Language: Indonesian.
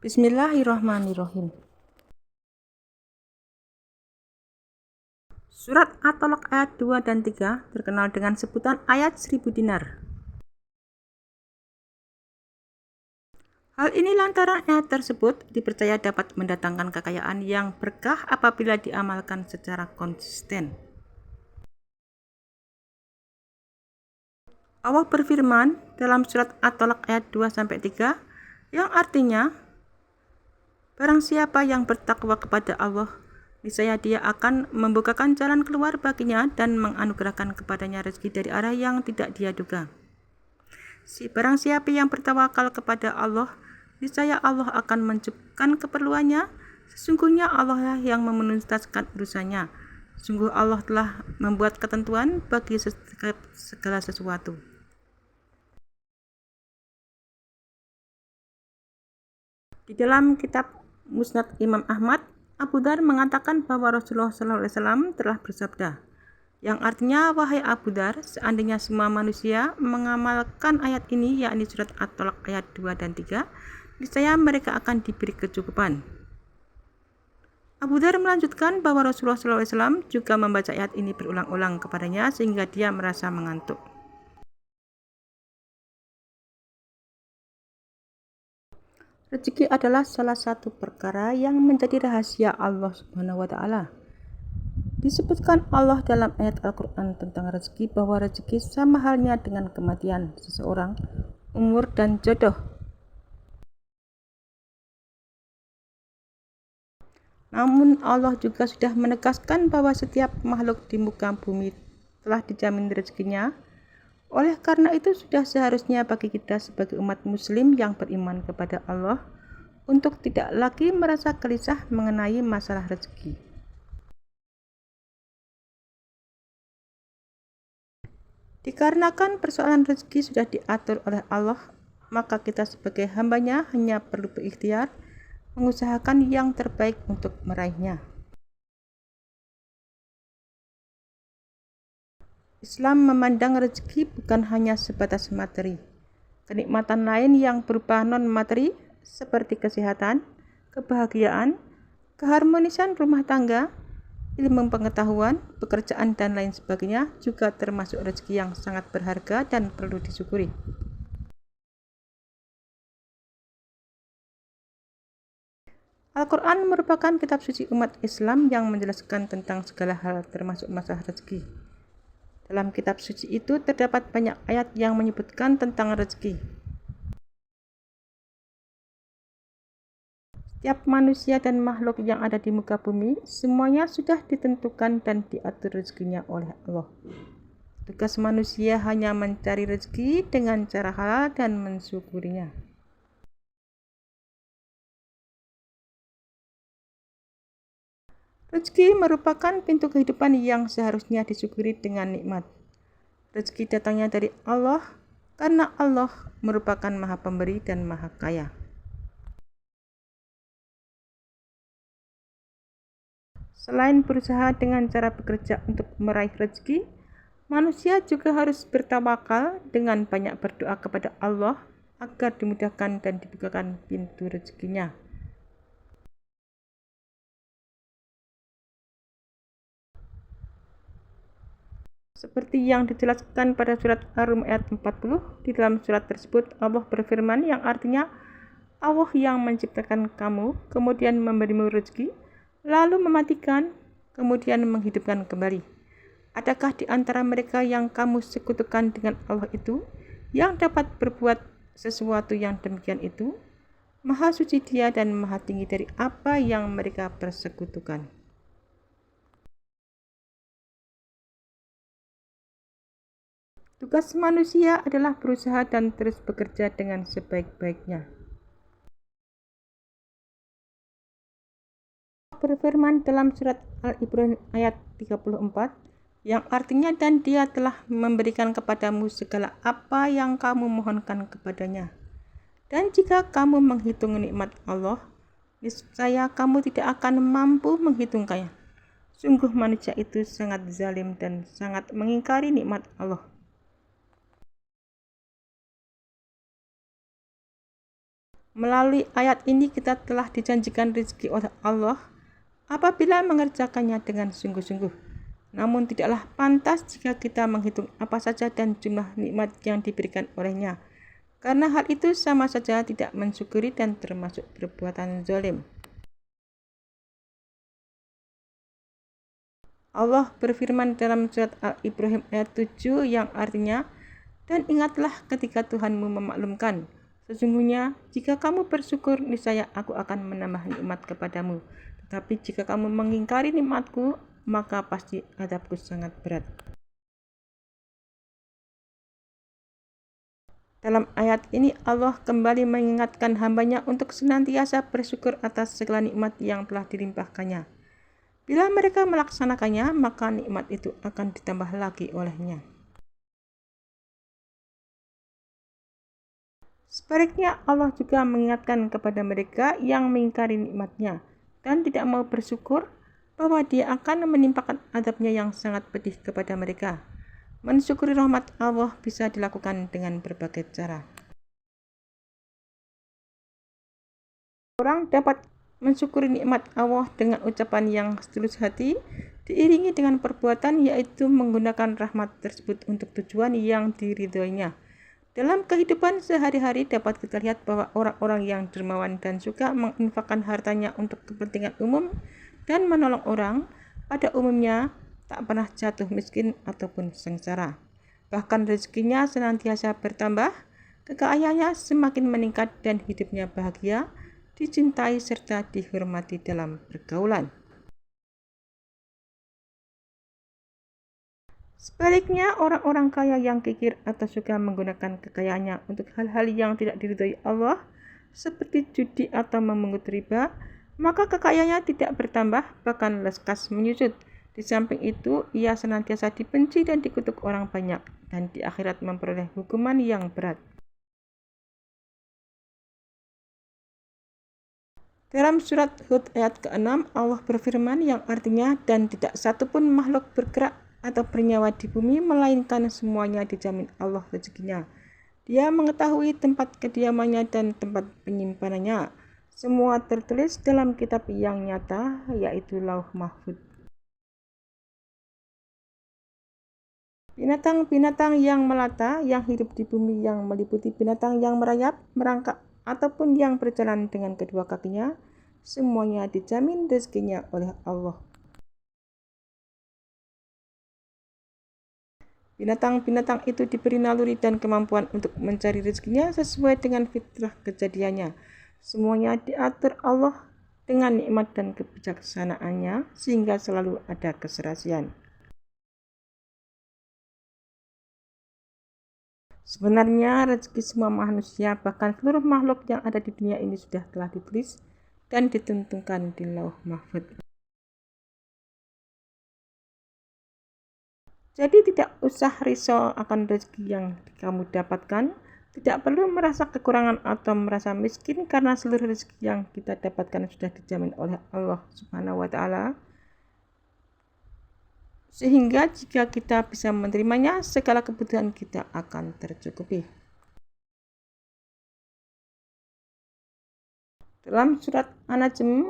Bismillahirrahmanirrahim. Surat At-Tolak ayat 2 dan 3 terkenal dengan sebutan ayat 1000 dinar. Hal ini lantaran ayat tersebut dipercaya dapat mendatangkan kekayaan yang berkah apabila diamalkan secara konsisten. Allah berfirman dalam surat At-Tolak ayat 2-3 yang artinya, barang siapa yang bertakwa kepada Allah, niscaya dia akan membukakan jalan keluar baginya dan menganugerahkan kepadanya rezeki dari arah yang tidak dia duga. Barang siapa yang bertawakal kepada Allah, niscaya Allah akan mencukupkan keperluannya. Sesungguhnya Allah lah yang menuntaskan urusannya. Sungguh Allah telah membuat ketentuan bagi segala sesuatu. Di dalam kitab Musnad Imam Ahmad, Abu Dar mengatakan bahwa Rasulullah SAW telah bersabda, yang artinya, wahai Abu Dar, seandainya semua manusia mengamalkan ayat ini, yakni surat At-Tolak ayat 2 dan 3, niscaya mereka akan diberi kecukupan. Abu Dar melanjutkan bahwa Rasulullah SAW juga membaca ayat ini berulang-ulang kepadanya sehingga dia merasa mengantuk. Rezeki adalah salah satu perkara yang menjadi rahasia Allah Subhanahu wa Ta'ala. Disebutkan Allah dalam ayat Al-Quran tentang rezeki bahwa rezeki sama halnya dengan kematian seseorang, umur, dan jodoh. Namun Allah juga sudah menegaskan bahwa setiap makhluk di muka bumi telah dijamin rezekinya. Oleh karena itu sudah seharusnya bagi kita sebagai umat muslim yang beriman kepada Allah untuk tidak lagi merasa gelisah mengenai masalah rezeki. Dikarenakan persoalan rezeki sudah diatur oleh Allah, maka kita sebagai hambanya hanya perlu berikhtiar, mengusahakan yang terbaik untuk meraihnya. Islam memandang rezeki bukan hanya sebatas materi. Kenikmatan lain yang berupa non-materi seperti kesehatan, kebahagiaan, keharmonisan rumah tangga, ilmu pengetahuan, pekerjaan, dan lain sebagainya juga termasuk rezeki yang sangat berharga dan perlu disyukuri. Al-Quran merupakan kitab suci umat Islam yang menjelaskan tentang segala hal termasuk masalah rezeki. Dalam kitab suci itu terdapat banyak ayat yang menyebutkan tentang rezeki. Setiap manusia dan makhluk yang ada di muka bumi, semuanya sudah ditentukan dan diatur rezekinya oleh Allah. Tugas manusia hanya mencari rezeki dengan cara halal dan mensyukurinya. Rezeki merupakan pintu kehidupan yang seharusnya disyukuri dengan nikmat. Rezeki datangnya dari Allah karena Allah merupakan Maha Pemberi dan Maha Kaya. Selain berusaha dengan cara bekerja untuk meraih rezeki, manusia juga harus bertawakal dengan banyak berdoa kepada Allah agar dimudahkan dan dibukakan pintu rezekinya. Seperti yang dijelaskan pada surat Ar-Rum ayat 40, di dalam surat tersebut Allah berfirman yang artinya, Allah yang menciptakan kamu, kemudian memberimu rezeki, lalu mematikan, kemudian menghidupkan kembali. Adakah di antara mereka yang kamu sekutukan dengan Allah itu, yang dapat berbuat sesuatu yang demikian itu? Maha suci Dia dan maha tinggi dari apa yang mereka persekutukan. Tugas manusia adalah berusaha dan terus bekerja dengan sebaik-baiknya. Berfirman dalam surat Al-Ibrahim ayat 34, yang artinya, dan Dia telah memberikan kepadamu segala apa yang kamu mohonkan kepadanya. Dan jika kamu menghitung nikmat Allah, niscaya kamu tidak akan mampu menghitungkannya. Sungguh manusia itu sangat zalim dan sangat mengingkari nikmat Allah. Melalui ayat ini kita telah dijanjikan rezeki oleh Allah apabila mengerjakannya dengan sungguh-sungguh. Namun tidaklah pantas jika kita menghitung apa saja dan jumlah nikmat yang diberikan olehnya, karena hal itu sama saja tidak mensyukuri dan termasuk perbuatan zalim. Allah berfirman dalam surat Al-Ibrahim ayat 7 yang artinya, dan ingatlah ketika Tuhanmu memaklumkan, sesungguhnya jika kamu bersyukur, niscaya aku akan menambah nikmat kepadamu. Tetapi jika kamu mengingkari nikmatku, maka pasti azabku sangat berat. Dalam ayat ini Allah kembali mengingatkan hambanya untuk senantiasa bersyukur atas segala nikmat yang telah dilimpahkannya. Bila mereka melaksanakannya, maka nikmat itu akan ditambah lagi olehnya. Sebaliknya, Allah juga mengingatkan kepada mereka yang mengingkari nikmatnya dan tidak mau bersyukur bahwa Dia akan menimpakan azabnya yang sangat pedih kepada mereka. Mensyukuri rahmat Allah bisa dilakukan dengan berbagai cara. Orang dapat mensyukuri nikmat Allah dengan ucapan yang setulus hati, diiringi dengan perbuatan, yaitu menggunakan rahmat tersebut untuk tujuan yang diridhoinya. Dalam kehidupan sehari-hari dapat kita lihat bahwa orang-orang yang dermawan dan suka menginfakkan hartanya untuk kepentingan umum dan menolong orang, pada umumnya tak pernah jatuh miskin ataupun sengsara. Bahkan rezekinya senantiasa bertambah, kekayaannya semakin meningkat dan hidupnya bahagia, dicintai serta dihormati dalam pergaulan. Sebaliknya, orang-orang kaya yang kikir atau suka menggunakan kekayaannya untuk hal-hal yang tidak diridhoi Allah, seperti judi atau memungut riba, maka kekayaannya tidak bertambah, bahkan lekas menyusut. Di samping itu, ia senantiasa dibenci dan dikutuk orang banyak, dan di akhirat memperoleh hukuman yang berat. Dalam surat Hud ayat ke-6, Allah berfirman yang artinya, dan tidak satupun makhluk bergerak atau bernyawa di bumi, melainkan semuanya dijamin Allah rezekinya. Dia mengetahui tempat kediamannya dan tempat penyimpanannya. Semua tertulis dalam kitab yang nyata, yaitu Lauh Mahfuz. Binatang-binatang yang melata, yang hidup di bumi, yang meliputi binatang yang merayap, merangkak, ataupun yang berjalan dengan kedua kakinya, semuanya dijamin rezekinya oleh Allah. Binatang-binatang itu diberi naluri dan kemampuan untuk mencari rezekinya sesuai dengan fitrah kejadiannya. Semuanya diatur Allah dengan nikmat dan kebijaksanaannya, sehingga selalu ada keserasian. Sebenarnya rezeki semua manusia, bahkan seluruh makhluk yang ada di dunia ini sudah telah ditulis dan ditentukan di Lauh Mahfuz. Jadi tidak usah risau akan rezeki yang kamu dapatkan, tidak perlu merasa kekurangan atau merasa miskin karena seluruh rezeki yang kita dapatkan sudah dijamin oleh Allah Subhanahu wa taala. Sehingga jika kita bisa menerimanya, segala kebutuhan kita akan tercukupi. Dalam surat An-Najm